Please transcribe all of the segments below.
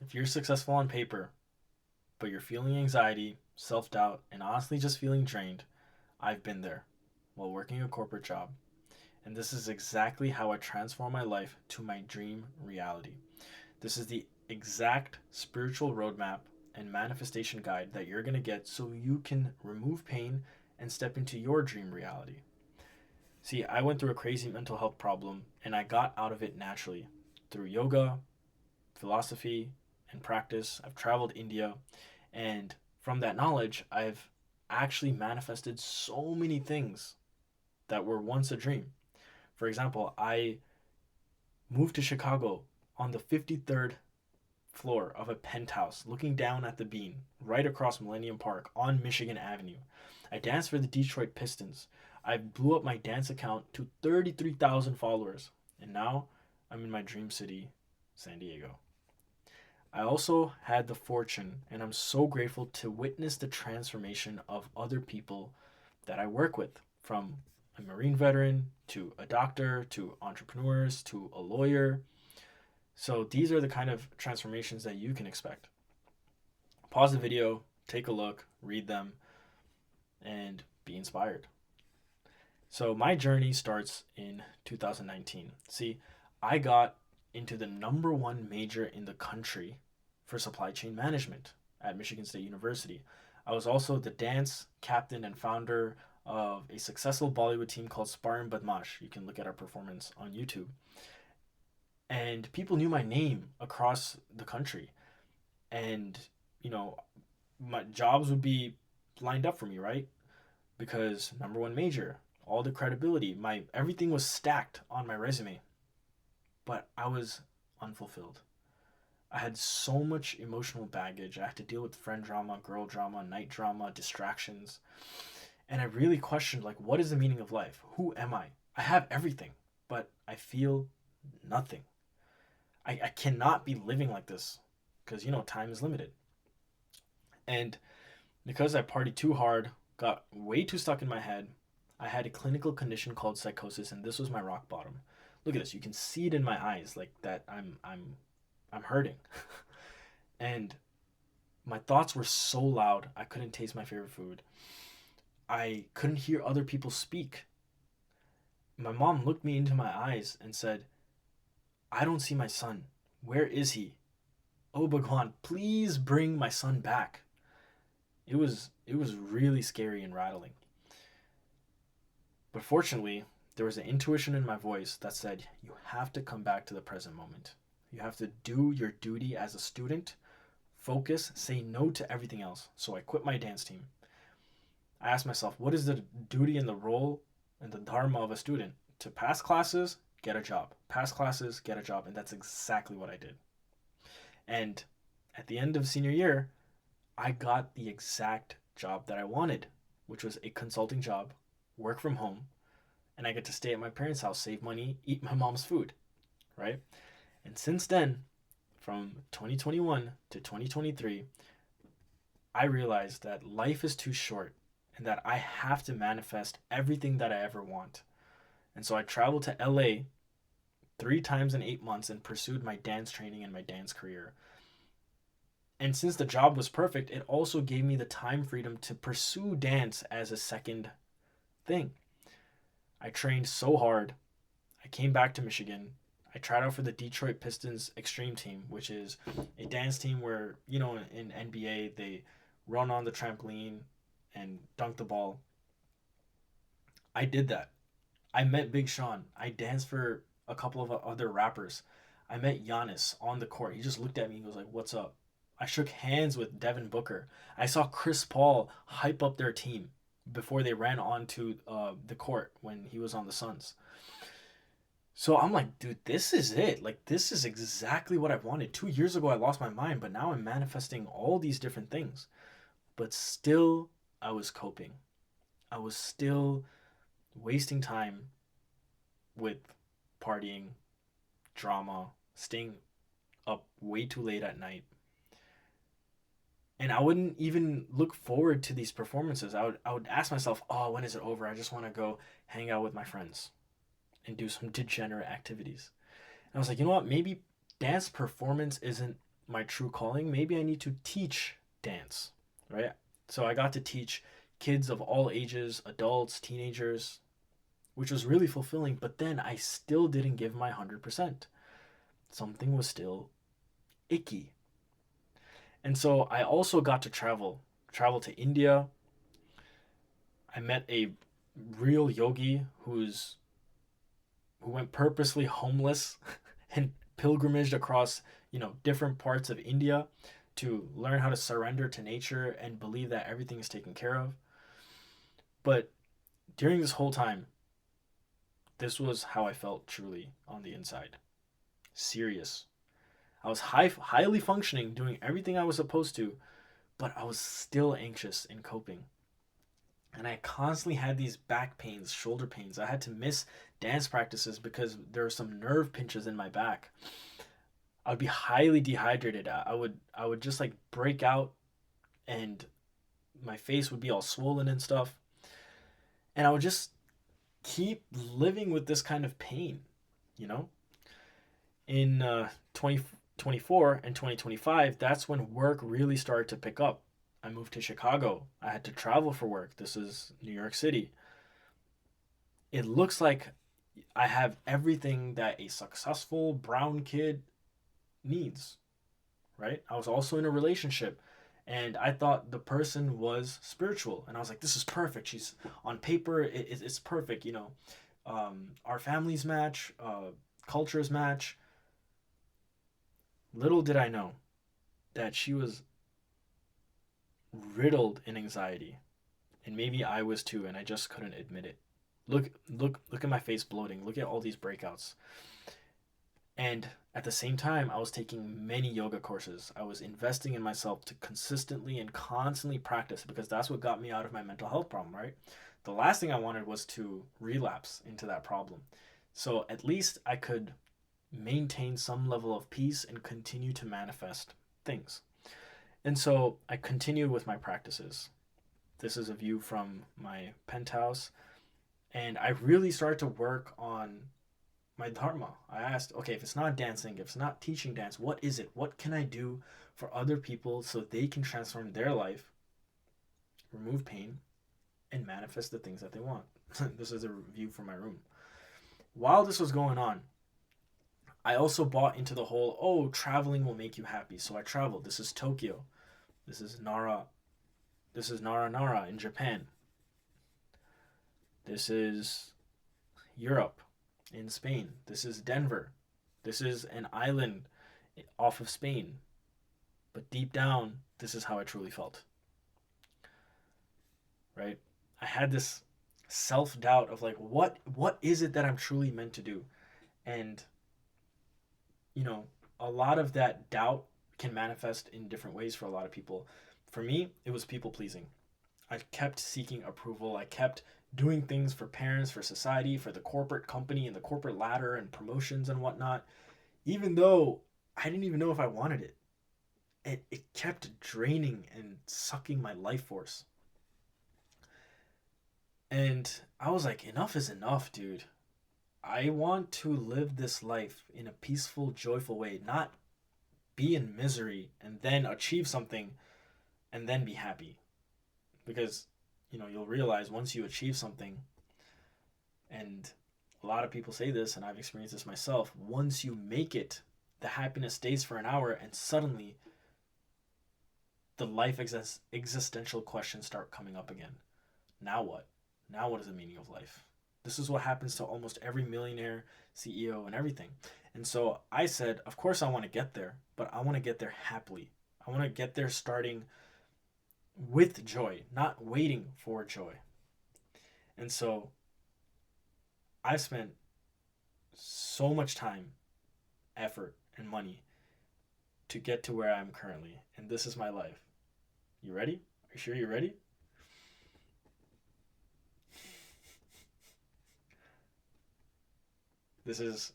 If you're successful on paper, but you're feeling anxiety, self doubt, and honestly just feeling drained, I've been there while working a corporate job. And this is exactly how I transform my life to my dream reality. This is the exact spiritual roadmap and manifestation guide that you're going to get so you can remove pain and step into your dream reality. See, I went through a crazy mental health problem and I got out of it naturally through yoga, philosophy, and practice. I've traveled India, and from that knowledge, I've actually manifested so many things that were once a dream. For example, I moved to Chicago on the 53rd floor of a penthouse looking down at the bean right across Millennium Park on Michigan Avenue. I danced for the Detroit Pistons. I blew up my dance account to 33,000 followers. And now I'm in my dream city, San Diego. I also had the fortune, and I'm so grateful to witness the transformation of other people that I work with, from a Marine veteran to a doctor to entrepreneurs to a lawyer. So these are the kind of transformations that you can expect. Pause the video, take a look, read them, and be inspired. So my journey starts in 2019. See, I got into the number one major in the country for supply chain management at Michigan State University. I was also the dance captain and founder of a successful Bollywood team called Spartan Badmash. You can look at our performance on YouTube. And people knew my name across the country. And, you know, my jobs would be lined up for me, right? Because number one major, all the credibility, my everything was stacked on my resume. But I was unfulfilled. I had so much emotional baggage. I had to deal with friend drama, girl drama, night drama, distractions. And I really questioned, like, what is the meaning of life? Who am I? I have everything, but I feel nothing. I cannot be living like this because, time is limited. And because I partied too hard, got way too stuck in my head, I had a clinical condition called psychosis, and this was my rock bottom. Look at this. You can see it in my eyes, like that I'm hurting. And my thoughts were so loud, I couldn't taste my favorite food. I couldn't hear other people speak. My mom looked me into my eyes and said, I don't see my son. Where is he? Oh Bhagwan, please bring my son back. It was really scary and rattling. But fortunately, there was an intuition in my voice that said, you have to come back to the present moment. You have to do your duty as a student, focus, say no to everything else. So I quit my dance team. I asked myself, what is the duty and the role and the dharma of a student? To pass classes, get a job. Pass classes, get a job. And that's exactly what I did. And at the end of senior year, I got the exact job that I wanted, which was a consulting job, work from home, and I get to stay at my parents' house, save money, eat my mom's food, right? And since then, from 2021 to 2023, I realized that life is too short and that I have to manifest everything that I ever want. And so I traveled to LA 3 times in 8 months and pursued my dance training and my dance career. And since the job was perfect, it also gave me the time freedom to pursue dance as a second thing. I trained so hard. I came back to Michigan. I tried out for the Detroit Pistons Extreme Team, which is a dance team where, in NBA, they run on the trampoline and dunk the ball. I did that. I met Big Sean. I danced for a couple of other rappers. I met Giannis on the court. He just looked at me and was like, "What's up?" I shook hands with Devin Booker. I saw Chris Paul hype up their team before they ran onto the court when he was on the Suns. So I'm like, dude, this is it. Like, this is exactly what I wanted. 2 years ago, I lost my mind, but now I'm manifesting all these different things. But still, I was coping. I was still wasting time with partying, drama, staying up way too late at night. And I wouldn't even look forward to these performances. I would ask myself, oh, when is it over? I just want to go hang out with my friends and do some degenerate activities. And I was like, you know what? Maybe dance performance isn't my true calling. Maybe I need to teach dance, right? So I got to teach kids of all ages, adults, teenagers, which was really fulfilling. But then I still didn't give my 100%. Something was still icky. And so I also got to travel to India. I met a real yogi who went purposely homeless and pilgrimaged across, different parts of India to learn how to surrender to nature and believe that everything is taken care of. But during this whole time, this was how I felt truly on the inside. Serious. I was highly functioning, doing everything I was supposed to, but I was still anxious and coping. And I constantly had these back pains, shoulder pains. I had to miss dance practices because there were some nerve pinches in my back. I would be highly dehydrated. I would just like break out, and my face would be all swollen and stuff. And I would just keep living with this kind of pain, you know? In 2024 and 2025, that's when work really started to pick up. I moved to Chicago. I had to travel for work. This is New York City. It looks like I have everything that a successful brown kid needs, right? I was also in a relationship, and I thought the person was spiritual, and I was like, this is perfect. She's on paper, it's perfect, our families match, cultures match. Little did I know that she was riddled in anxiety, and maybe I was too, and I just couldn't admit it. Look at my face bloating. Look at all these breakouts. And at the same time, I was taking many yoga courses. I was investing in myself to consistently and constantly practice, because that's what got me out of my mental health problem, right? The last thing I wanted was to relapse into that problem. So at least I could maintain some level of peace and continue to manifest things. And so I continued with my practices. This is a view from my penthouse. And I really started to work on my dharma. I asked, okay, if it's not dancing, if it's not teaching dance, what is it? What can I do for other people so they can transform their life, remove pain, and manifest the things that they want? This is a view from my room. While this was going on, I also bought into the whole, oh, traveling will make you happy. So I traveled. This is Tokyo. This is Nara. This is Nara in Japan. This is Europe in Spain. This is Denver. This is an island off of Spain. But deep down, this is how I truly felt. Right? I had this self-doubt of like, what is it that I'm truly meant to do? And you know, a lot of that doubt can manifest in different ways for a lot of people. For me, it was people pleasing. I kept seeking approval. I kept doing things for parents, for society, for the corporate company and the corporate ladder and promotions and whatnot, even though I didn't even know if I wanted it. It kept draining and sucking my life force. And I was like, enough is enough, dude. I want to live this life in a peaceful, joyful way, not be in misery and then achieve something and then be happy. Because, you'll realize once you achieve something, and a lot of people say this, and I've experienced this myself, once you make it, the happiness stays for an hour, and suddenly the life existential questions start coming up again. Now what? Now what is the meaning of life? This is what happens to almost every millionaire, CEO, and everything. And so I said, of course I want to get there, but I want to get there happily. I want to get there starting with joy, not waiting for joy. And so I've spent so much time, effort, and money to get to where I am currently. And this is my life. You ready? Are you sure you're ready? This is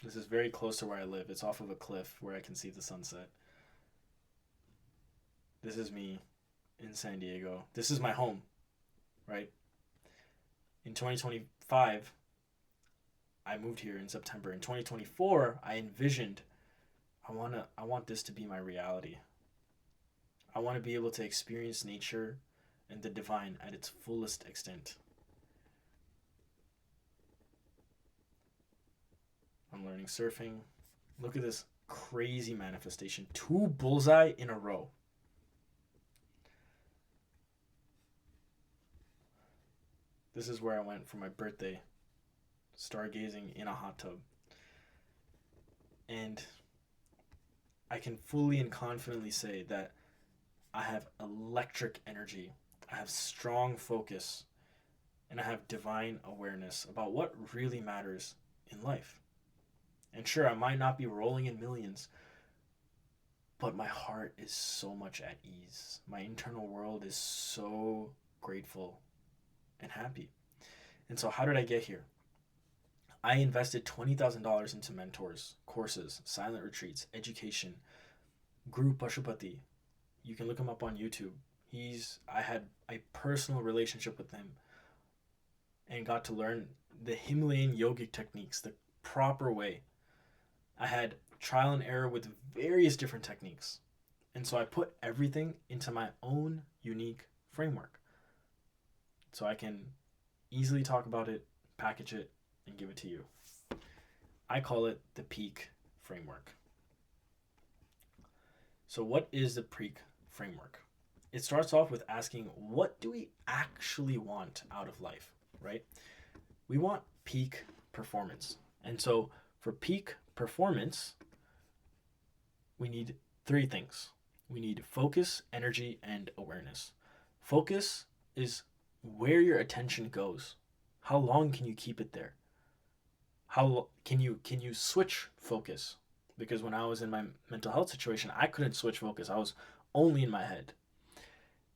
this is very close to where I live. It's off of a cliff where I can see the sunset. This is me in San Diego. This is my home, right? In 2025, I moved here in September. In 2024, I envisioned I want this to be my reality. I want to be able to experience nature and the divine at its fullest extent. I'm learning surfing. Look at this crazy manifestation. 2 bullseye in a row. This is where I went for my birthday, stargazing in a hot tub. And I can fully and confidently say that I have electric energy. I have strong focus, and I have divine awareness about what really matters in life. And sure, I might not be rolling in millions, but my heart is so much at ease. My internal world is so grateful and happy. And so, how did I get here? I invested $20,000 into mentors, courses, silent retreats, education. Guru Pashupati, you can look him up on YouTube. I had a personal relationship with him and got to learn the Himalayan yogic techniques the proper way. I had trial and error with various different techniques. And so I put everything into my own unique framework. So I can easily talk about it, package it, and give it to you. I call it the Peak Framework. So what is the Peak Framework? It starts off with asking, what do we actually want out of life, right? We want peak performance. And so for peak performance, we need 3 things. We need focus, energy, and awareness. Focus is where your attention goes. How long can you keep it there? How can you switch focus? Because when I was in my mental health situation, I couldn't switch focus. I was only in my head.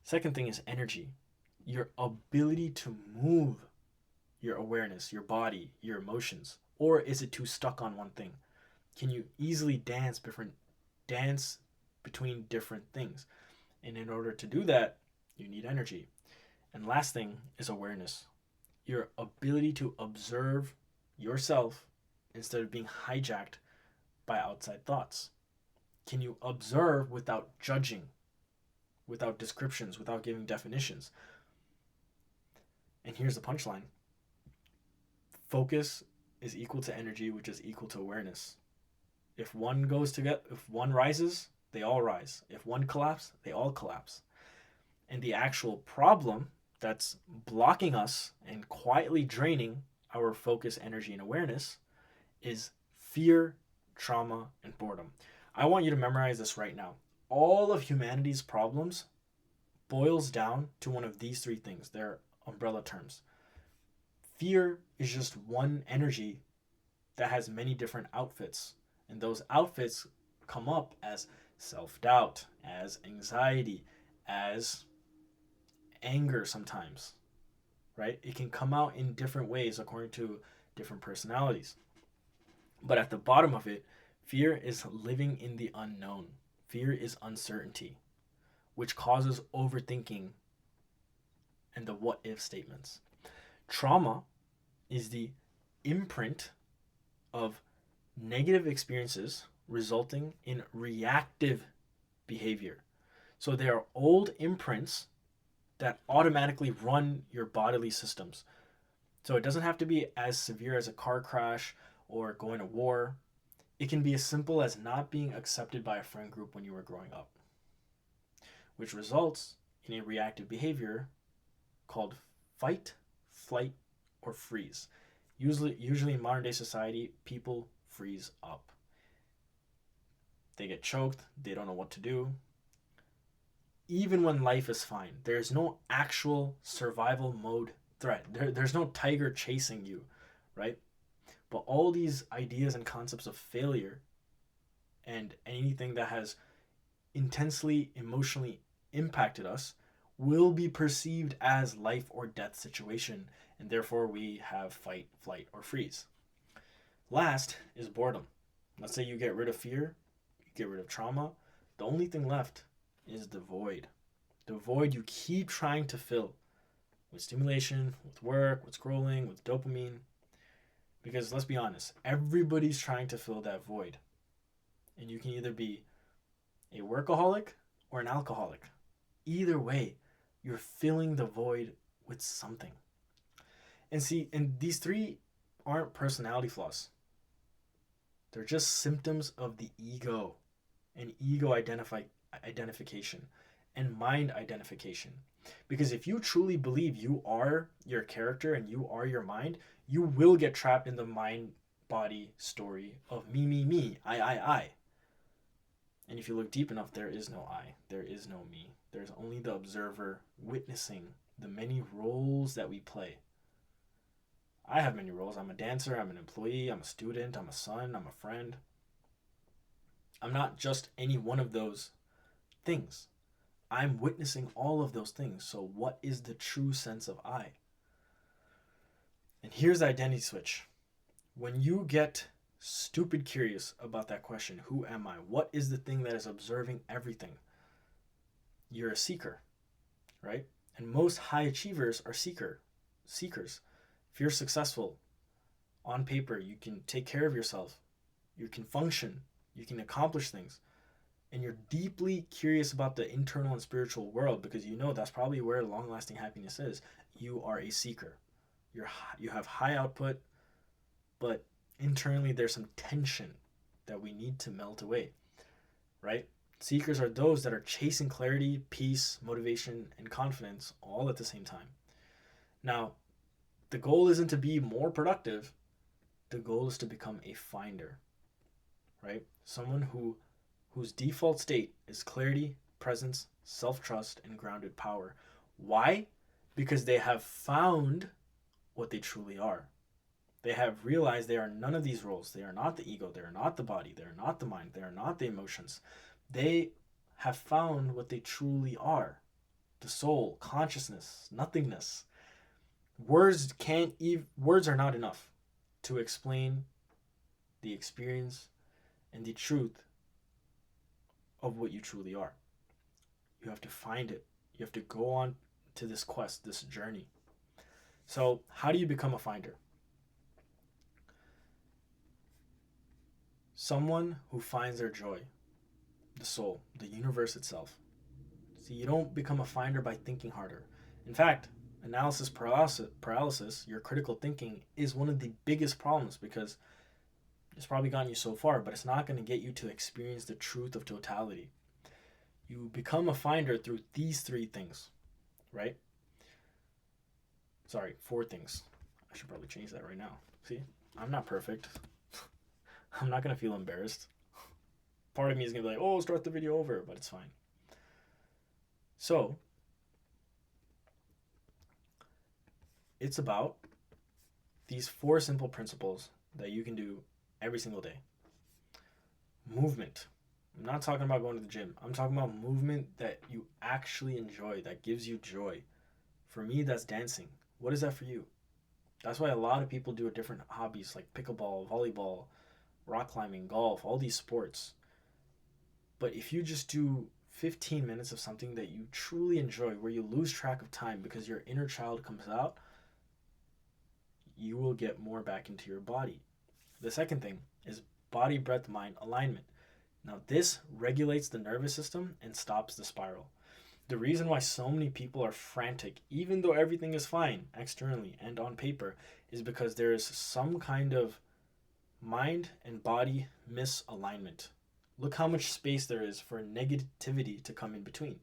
Second thing is energy. Your ability to move your awareness, your body, your emotions, or is it too stuck on one thing? Can you easily dance between different things? And in order to do that, you need energy. And last thing is awareness. Your ability to observe yourself instead of being hijacked by outside thoughts. Can you observe without judging, without descriptions, without giving definitions? And here's the punchline. Focus is equal to energy, which is equal to awareness. If one rises, they all rise. If one collapses, they all collapse. And the actual problem that's blocking us and quietly draining our focus, energy, and awareness is fear, trauma, and boredom. I want you to memorize this right now. All of humanity's problems boils down to one of these 3 things. They're umbrella terms. Fear is just one energy that has many different outfits. And those outfits come up as self-doubt, as anxiety, as anger sometimes, right? It can come out in different ways according to different personalities. But at the bottom of it, fear is living in the unknown. Fear is uncertainty, which causes overthinking and the what if statements. Trauma is the imprint of negative experiences resulting in reactive behavior. So they are old imprints that automatically run your bodily systems. So it doesn't have to be as severe as a car crash or going to war. It can be as simple as not being accepted by a friend group when you were growing up, which results in a reactive behavior called fight, flight, or freeze. Usually in modern day society, people freeze up. They get choked, they don't know what to do. Even when life is fine, there's no actual survival mode threat. There's no tiger chasing you, right? But all these ideas and concepts of failure and anything that has intensely emotionally impacted us will be perceived as life or death situation, and therefore we have fight, flight, or freeze. Last is boredom. Let's say you get rid of fear, you get rid of trauma. The only thing left is the void. The void you keep trying to fill with stimulation, with work, with scrolling, with dopamine. Because let's be honest, everybody's trying to fill that void. And you can either be a workaholic or an alcoholic. Either way, you're filling the void with something. And see, and these three aren't personality flaws. They're just symptoms of the ego and identification and mind identification. Because if you truly believe you are your character and you are your mind, you will get trapped in the mind body story of me, I. And if you look deep enough, there is no I, there is no me. There's only the observer witnessing the many roles that we play. I have many roles. I'm a dancer, I'm an employee, I'm a student, I'm a son, I'm a friend. I'm not just any one of those things. I'm witnessing all of those things. So, what is the true sense of I? And here's the identity switch. When you get stupid curious about that question, who am I? What is the thing that is observing everything? You're a seeker, right? And most high achievers are seekers. If you're successful on paper, you can take care of yourself, you can function, you can accomplish things, and you're deeply curious about the internal and spiritual world because you know that's probably where long-lasting happiness is. You are a seeker. You have high output, but internally there's some tension that we need to melt away, right? Seekers are those that are chasing clarity, peace, motivation, and confidence all at the same time. Now, the goal isn't to be more productive. The goal is to become a finder, right? Someone whose default state is clarity, presence, self-trust, and grounded power. Why? Because they have found what they truly are. They have realized they are none of these roles. They are not the ego. They are not the body. They are not the mind. They are not the emotions. They have found what they truly are. The soul, consciousness, nothingness. Words are not enough to explain the experience and the truth of what you truly are. You have to find it. You have to go on to this quest, this journey. So, how do you become a finder? Someone who finds their joy, the soul, the universe itself. See, you don't become a finder by thinking harder. In fact, analysis paralysis, your critical thinking, is one of the biggest problems because it's probably gotten you so far, but it's not going to get you to experience the truth of totality. You become a finder through these three things, right? Sorry, 4 things. I should probably change that right now. See, I'm not perfect. I'm not going to feel embarrassed. Part of me is going to be like, oh, start the video over, but it's fine. So, it's about these 4 simple principles that you can do every single day. Movement. I'm not talking about going to the gym. I'm talking about movement that you actually enjoy, that gives you joy. For me, that's dancing. What is that for you? That's why a lot of people do different hobbies like pickleball, volleyball, rock climbing, golf, all these sports. But if you just do 15 minutes of something that you truly enjoy, where you lose track of time because your inner child comes out, you will get more back into your body. The second thing is body, breath, mind alignment. Now, this regulates the nervous system and stops the spiral. The reason why so many people are frantic, even though everything is fine externally and on paper, is because there is some kind of mind and body misalignment. Look how much space there is for negativity to come in between.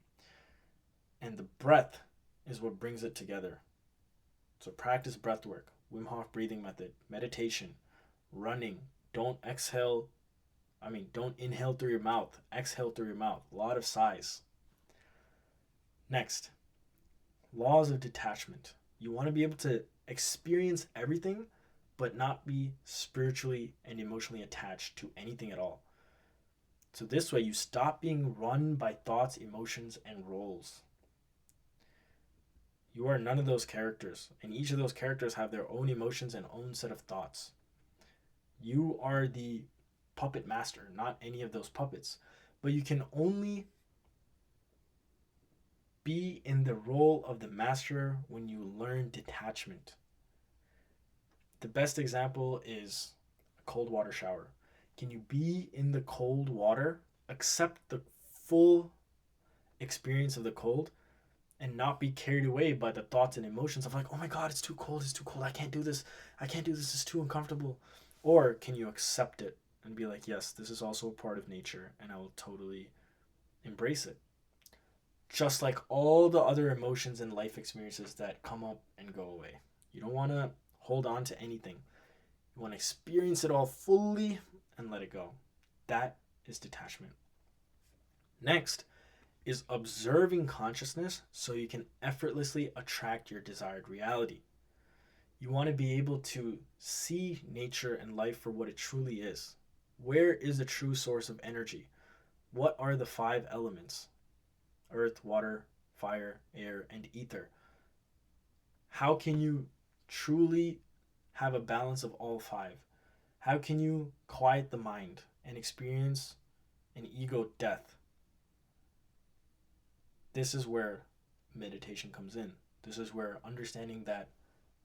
And the breath is what brings it together. So practice breath work, Wim Hof breathing method, meditation, running. Don't inhale through your mouth. Exhale through your mouth. A lot of sighs. Next, laws of detachment. You want to be able to experience everything, but not be spiritually and emotionally attached to anything at all. So this way you stop being run by thoughts, emotions, and roles. You are none of those characters, and each of those characters have their own emotions and own set of thoughts. You are the puppet master, not any of those puppets. But you can only be in the role of the master when you learn detachment. The best example is a cold water shower. Can you be in the cold water, accept the full experience of the cold, and not be carried away by the thoughts and emotions of like, oh my God, it's too cold, I can't do this, it's too uncomfortable? Or can you accept it and be like, yes, this is also a part of nature and I will totally embrace it? Just like all the other emotions and life experiences that come up and go away. You don't want to hold on to anything. You want to experience it all fully and let it go. That is detachment. Next is observing consciousness so you can effortlessly attract your desired reality. You want to be able to see nature and life for what it truly is. Where is the true source of energy? What are the 5 elements? Earth, water, fire, air, and ether. How can you truly have a balance of all 5? How can you quiet the mind and experience an ego death? This is where meditation comes in. This is where understanding that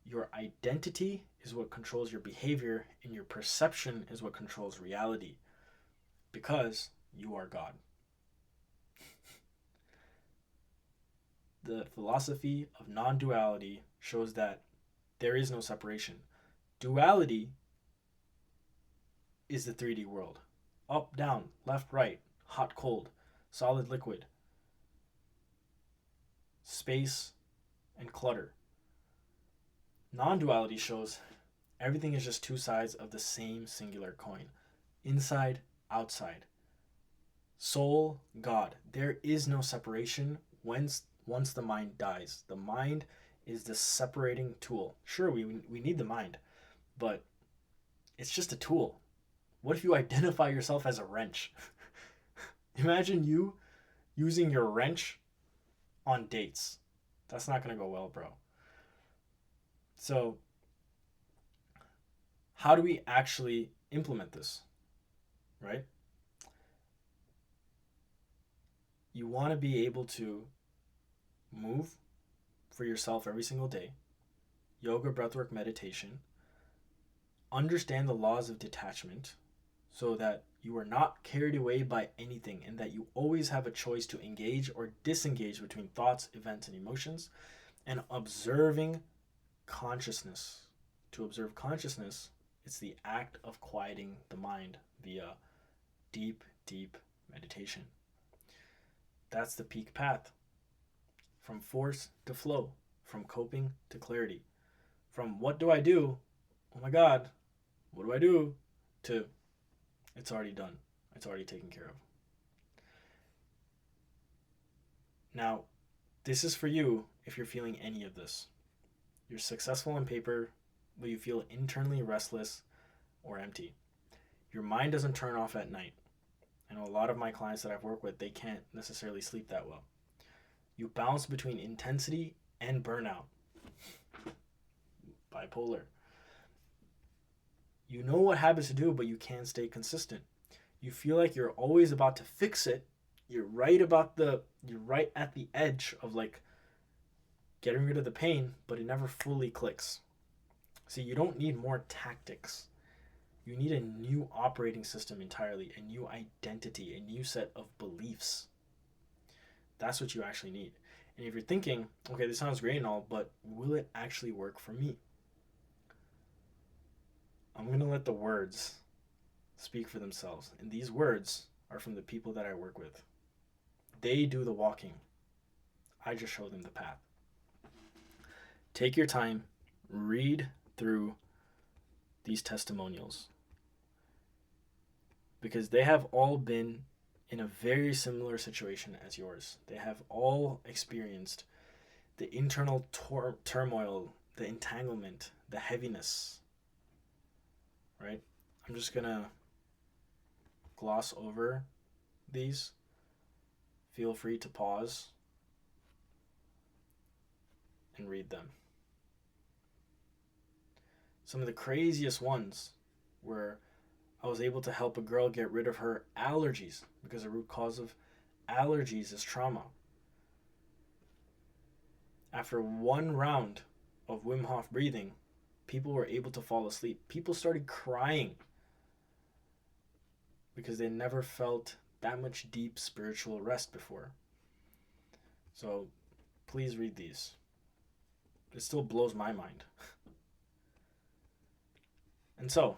your identity is what controls your behavior and your perception is what controls reality, because you are God. The philosophy of non-duality shows that there is no separation. Duality is the 3D world. Up, down, left, right, hot, cold, solid, liquid, space, and clutter. Non-duality shows everything is just 2 sides of the same singular coin. Inside, outside. Soul, God. There is no separation once the mind dies. The mind is the separating tool. Sure, we need the mind, but it's just a tool. What if you identify yourself as a wrench? Imagine you using your wrench on dates. That's not going to go well, bro. So, how do we actually implement this? Right? You want to be able to move for yourself every single day, yoga, breathwork, meditation, understand the laws of detachment so that you are not carried away by anything and that you always have a choice to engage or disengage between thoughts, events, and emotions, and observing consciousness. To observe consciousness, it's the act of quieting the mind via deep, deep meditation. That's the peak path. From force to flow, from coping to clarity, from what do I do? Oh my God, what do I do? To it's already done. It's already taken care of. Now, this is for you if you're feeling any of this. You're successful on paper, but you feel internally restless or empty. Your mind doesn't turn off at night. I know a lot of my clients that I've worked with, they can't necessarily sleep that well. You bounce between intensity and burnout. Bipolar. You know what habits to do, but you can't stay consistent. You feel like you're always about to fix it. You're right at the edge of like getting rid of the pain, but it never fully clicks. See, you don't need more tactics. You need a new operating system entirely, a new identity, a new set of beliefs. That's what you actually need. And if you're thinking, okay, this sounds great and all, but will it actually work for me? I'm going to let the words speak for themselves. And these words are from the people that I work with. They do the walking. I just show them the path. Take your time, read through these testimonials, because they have all been in a very similar situation as yours. They have all experienced the internal turmoil, the entanglement, the heaviness, right? I'm just going to gloss over these. Feel free to pause and read them. Some of the craziest ones were I was able to help a girl get rid of her allergies because the root cause of allergies is trauma. After 1 round of Wim Hof breathing, people were able to fall asleep. People started crying. because they never felt that much deep spiritual rest before. So please read these. It still blows my mind. And so,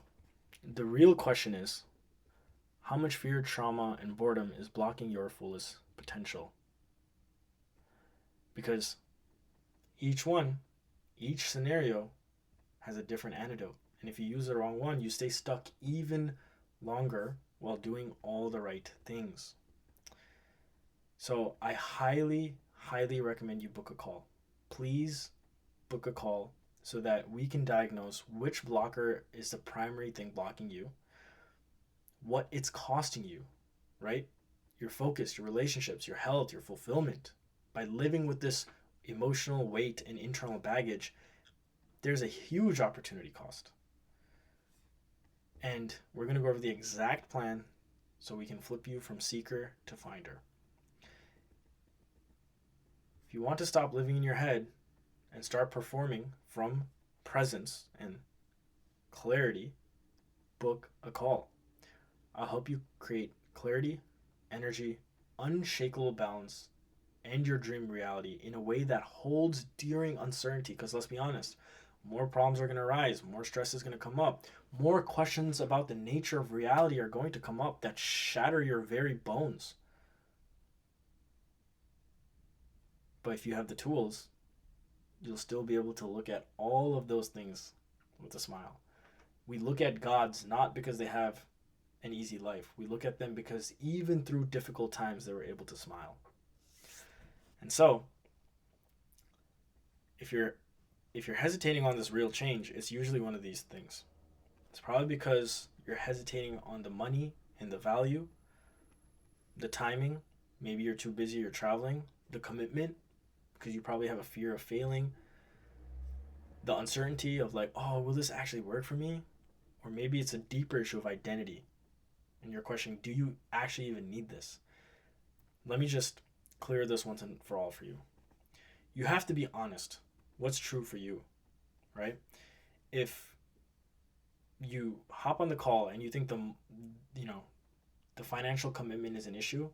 the real question is, how much fear, trauma, and boredom is blocking your fullest potential? Because each scenario has a different antidote. And if you use the wrong one, you stay stuck even longer while doing all the right things. So I highly, highly recommend you book a call. Please book a call so that we can diagnose which blocker is the primary thing blocking you, what it's costing you, right? Your focus, your relationships, your health, your fulfillment. By living with this emotional weight and internal baggage, there's a huge opportunity cost. And we're going to go over the exact plan so we can flip you from seeker to finder. If you want to stop living in your head and start performing from presence and clarity, book a call. I'll help you create clarity, energy, unshakable balance, and your dream reality in a way that holds during uncertainty. Because let's be honest, more problems are going to arise, more stress is going to come up, more questions about the nature of reality are going to come up that shatter your very bones. But if you have the tools, you'll still be able to look at all of those things with a smile. We look at gods not because they have an easy life. We look at them because even through difficult times, they were able to smile. And so, if you're hesitating on this real change, it's usually one of these things. It's probably because you're hesitating on the money and the value, the timing. Maybe you're too busy, you're traveling, the commitment, because you probably have a fear of failing, the uncertainty of like, oh, will this actually work for me? Or maybe it's a deeper issue of identity. And you're questioning, do you actually even need this? Let me just clear this once and for all for you. You have to be honest. What's true for you, right? If you hop on the call and you think the financial commitment is an issue,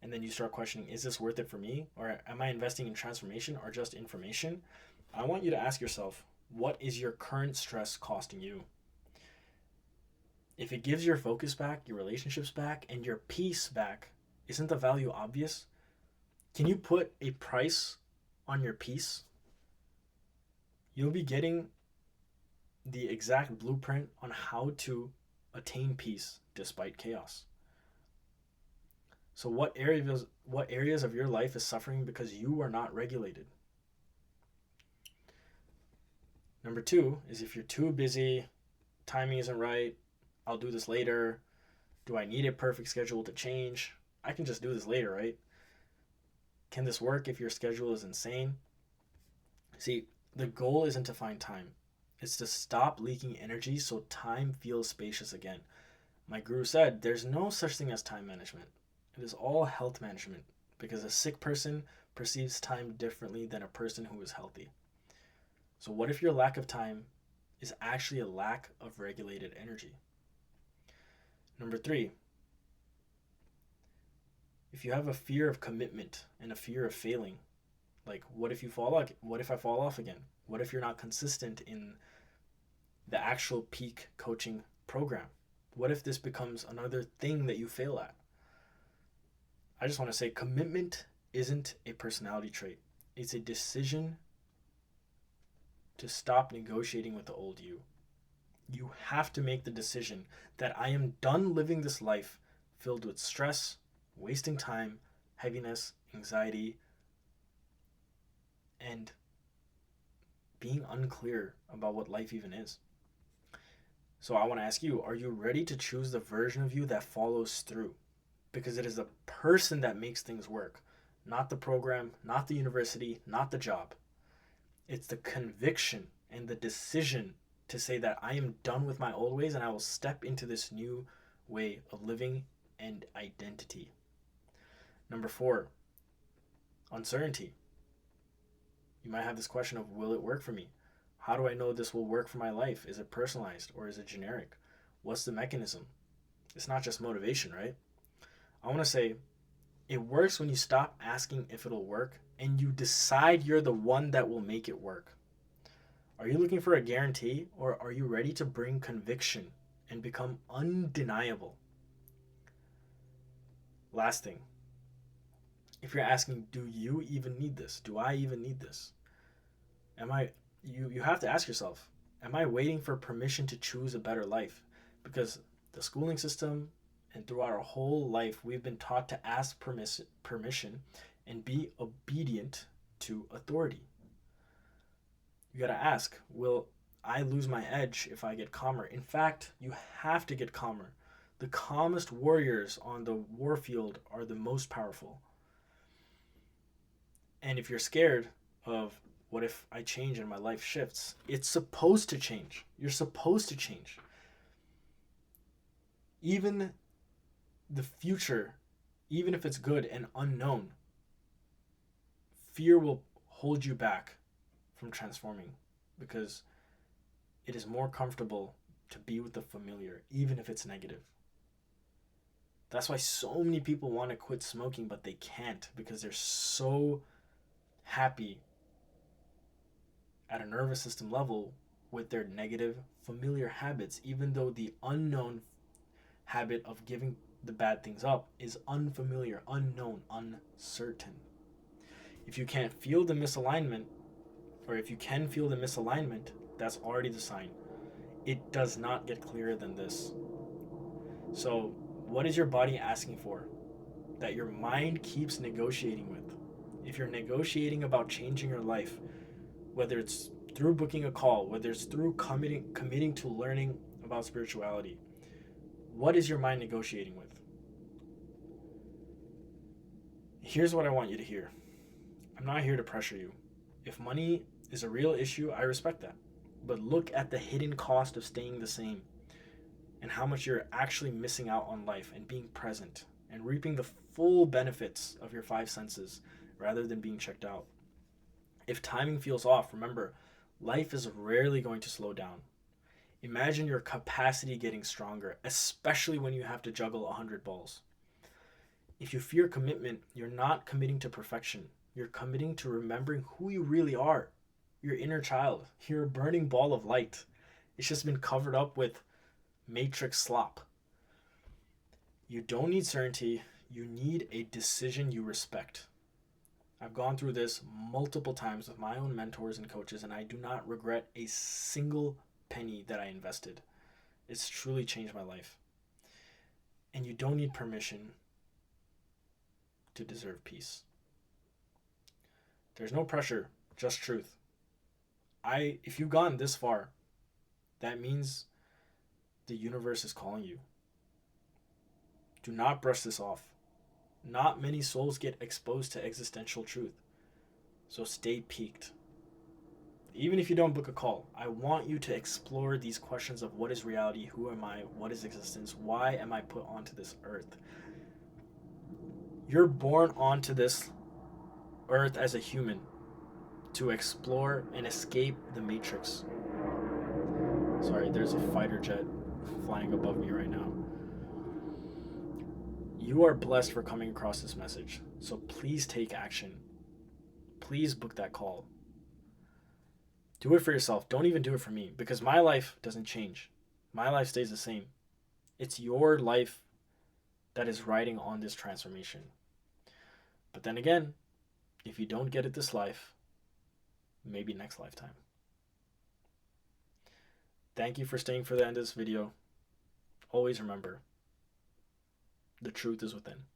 and then you start questioning, is this worth it for me? Or am I investing in transformation or just information? I want you to ask yourself, what is your current stress costing you? If it gives your focus back, your relationships back, and your peace back, isn't the value obvious? Can you put a price on your peace? You'll be getting the exact blueprint on how to attain peace despite chaos. So what areas of your life is suffering because you are not regulated? Number 2 is if you're too busy, timing isn't right, I'll do this later. Do I need a perfect schedule to change? I can just do this later, right? Can this work if your schedule is insane? See, the goal isn't to find time. It's to stop leaking energy so time feels spacious again. My guru said there's no such thing as time management. It is all health management because a sick person perceives time differently than a person who is healthy. So what if your lack of time is actually a lack of regulated energy? Number 3, if you have a fear of commitment and a fear of failing, like what if you fall off? What if I fall off again? What if you're not consistent in the actual peak coaching program? What if this becomes another thing that you fail at? I just want to say commitment isn't a personality trait. It's a decision to stop negotiating with the old you. You have to make the decision that I am done living this life filled with stress, wasting time, heaviness, anxiety, and being unclear about what life even is. So I want to ask you, are you ready to choose the version of you that follows through? Because it is the person that makes things work, not the program, not the university, not the job. It's the conviction and the decision to say that I am done with my old ways and I will step into this new way of living and identity. Number 4, uncertainty. You might have this question of, will it work for me? How do I know this will work for my life? Is it personalized or is it generic? What's the mechanism? It's not just motivation, right? I want to say it works when you stop asking if it'll work and you decide you're the one that will make it work. Are you looking for a guarantee, or are you ready to bring conviction and become undeniable? Last thing, if you're asking, do you even need this? Do I even need this? Am I you have to ask yourself, am I waiting for permission to choose a better life? Because the schooling system and throughout our whole life, we've been taught to ask permission and be obedient to authority. You got to ask, will I lose my edge if I get calmer? In fact, you have to get calmer. The calmest warriors on the warfield are the most powerful. And if you're scared of what if I change and my life shifts, it's supposed to change. You're supposed to change. Even the future, even if it's good and unknown, fear will hold you back from transforming, because it is more comfortable to be with the familiar, even if it's negative. That's why so many people want to quit smoking, but they can't, because they're so happy at a nervous system level with their negative familiar habits, even though the unknown habit of giving the bad things up is unfamiliar, unknown, uncertain. If you can't feel the misalignment, or if you can feel the misalignment, that's already the sign. It does not get clearer than this. So, what is your body asking for that your mind keeps negotiating with? If you're negotiating about changing your life, whether it's through booking a call, whether it's through committing to learning about spirituality, what is your mind negotiating with? Here's what I want you to hear. I'm not here to pressure you. If money is a real issue, I respect that. But look at the hidden cost of staying the same and how much you're actually missing out on life and being present and reaping the full benefits of your five senses rather than being checked out. If timing feels off, remember, life is rarely going to slow down. Imagine your capacity getting stronger, especially when you have to juggle 100 balls. If you fear commitment, you're not committing to perfection. You're committing to remembering who you really are. Your inner child. You're a burning ball of light. It's just been covered up with matrix slop. You don't need certainty. You need a decision you respect. I've gone through this multiple times with my own mentors and coaches, and I do not regret a single penny that I invested. It's truly changed my life. And you don't need permission to deserve peace. There's no pressure, just truth. If you've gone this far, that means the universe is calling you. Do not brush this off. Not many souls get exposed to existential truth. So stay peaked. Even if you don't book a call, I want you to explore these questions of what is reality, who am I, what is existence, why am I put onto this earth? You're born onto this earth as a human to explore and escape the matrix. Sorry, there's a fighter jet flying above me right now. You are blessed for coming across this message, so please take action. Please book that call. Do it for yourself. Don't even do it for me, because my life doesn't change. My life stays the same. It's your life that is riding on this transformation. But then again, if you don't get it this life, maybe next lifetime. Thank you for staying for the end of this video. Always remember, the truth is within.